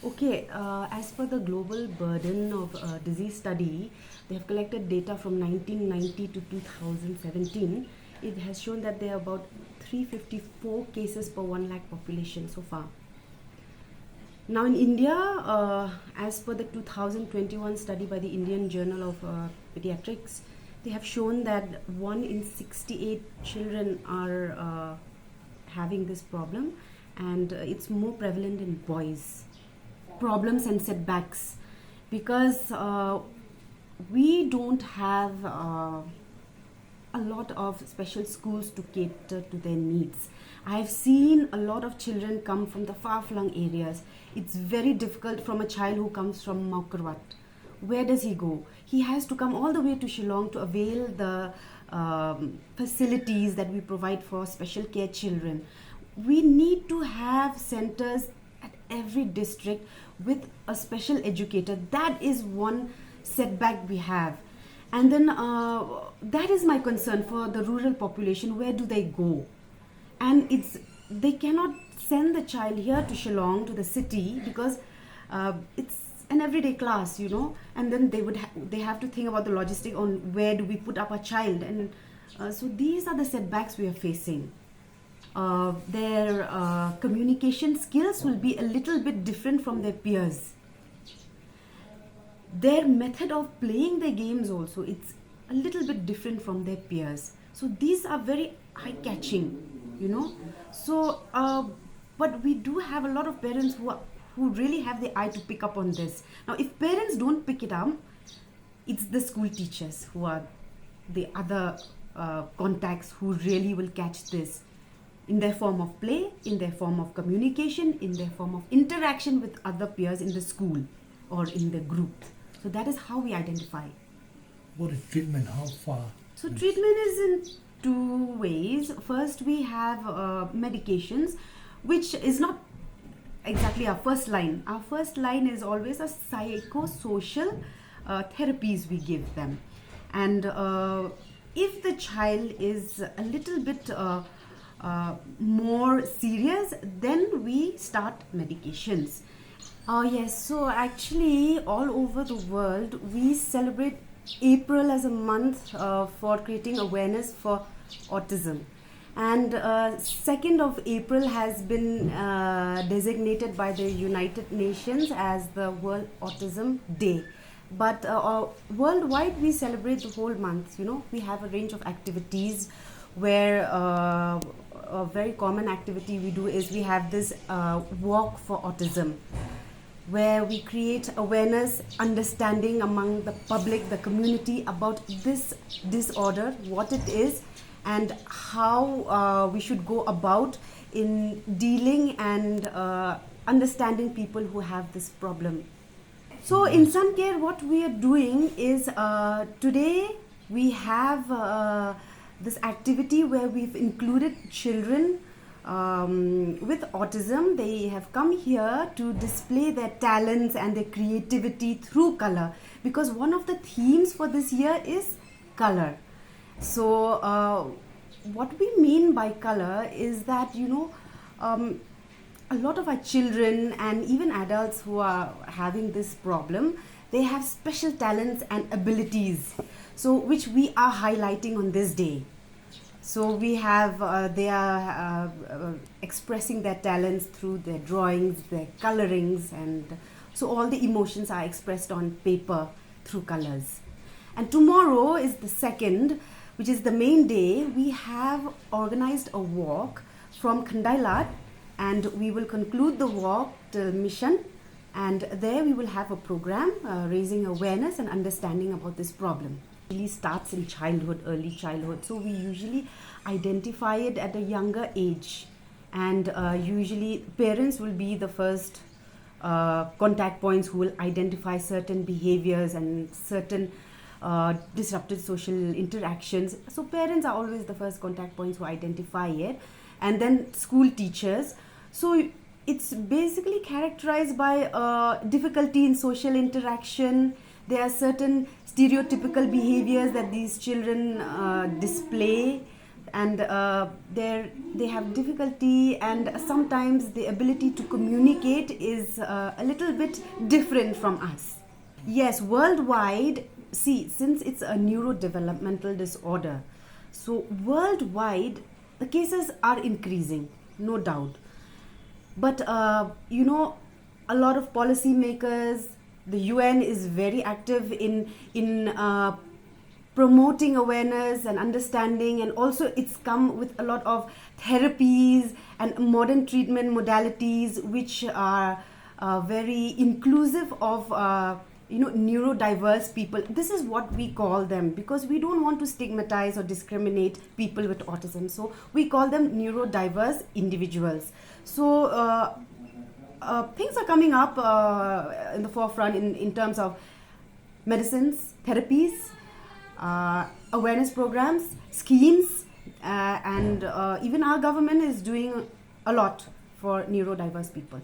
Okay, as per the global burden of disease study, they have collected data from 1990 to 2017. It has shown that there are about 354 cases per 1 lakh population so far. Now in India, as per the 2021 study by the Indian Journal of Pediatrics, they have shown that 1 in 68 children are having this problem, and it's more prevalent in boys. Problems and setbacks, because we don't have a lot of special schools to cater to their needs. I have seen a lot of children come from the far-flung areas. It's very difficult from a child who comes from Maukarwat. Where does he go? He has to come all the way to Shillong to avail the facilities that we provide for special care children. We need to have centers at every district with a special educator. That is one setback we have. And then that is my concern for the rural population. Where do they go? And they cannot send the child here to Shillong, to the city, because it's an everyday class, and then they have to think about the logistic on where do we put up our child. And so these are the setbacks we are facing. Their communication skills will be a little bit different from their peers. Their method of playing their games also, it's a little bit different from their peers. So these are very eye-catching, So, but we do have a lot of parents who really have the eye to pick up on this. Now, if parents don't pick it up, it's the school teachers who are the other contacts who really will catch this, in their form of play, in their form of communication, in their form of interaction with other peers in the school or in the group. So that is how we identify. What is treatment? How far? So treatment is in two ways. First, we have medications, which is not exactly our first line. Our first line is always a psychosocial therapies we give them. And if the child is a little bit more serious, then we start medications. Yes, so actually all over the world we celebrate April as a month for creating awareness for autism. And 2nd of April has been designated by the United Nations as the World Autism Day. But worldwide we celebrate the whole month. We have a range of activities where a very common activity we do is we have this walk for autism, where we create awareness, understanding among the public, the community about this disorder, what it is, and how we should go about in dealing and understanding people who have this problem. So in SAN-KER, what we are doing is today we have this activity where we've included children with autism. They have come here to display their talents and their creativity through color, because one of the themes for this year is color. So what we mean by color is that a lot of our children and even adults who are having this problem, they have special talents and abilities, so which we are highlighting on this day. So we have, they are expressing their talents through their drawings, their colorings, and so all the emotions are expressed on paper through colors. And tomorrow is the 2nd, which is the main day. We have organized a walk from Khandailat, and we will conclude the walk till Mission, and there we will have a program raising awareness and understanding about this problem. It really starts in childhood, early childhood. So we usually identify it at a younger age, and usually parents will be the first contact points who will identify certain behaviors and certain disrupted social interactions. So parents are always the first contact points who identify it, and then school teachers. So it's basically characterized by difficulty in social interaction. There are certain stereotypical behaviors that these children display, and they have difficulty, and sometimes the ability to communicate is a little bit different from us. Yes, worldwide, see, since it's a neurodevelopmental disorder, so worldwide the cases are increasing, no doubt. But a lot of policymakers, the UN is very active in promoting awareness and understanding, and also it's come with a lot of therapies and modern treatment modalities which are very inclusive of neurodiverse people. This is what we call them, because we don't want to stigmatize or discriminate people with autism, so we call them neurodiverse individuals. So things are coming up in the forefront in terms of medicines, therapies, awareness programs, schemes, and even our government is doing a lot for neurodiverse people.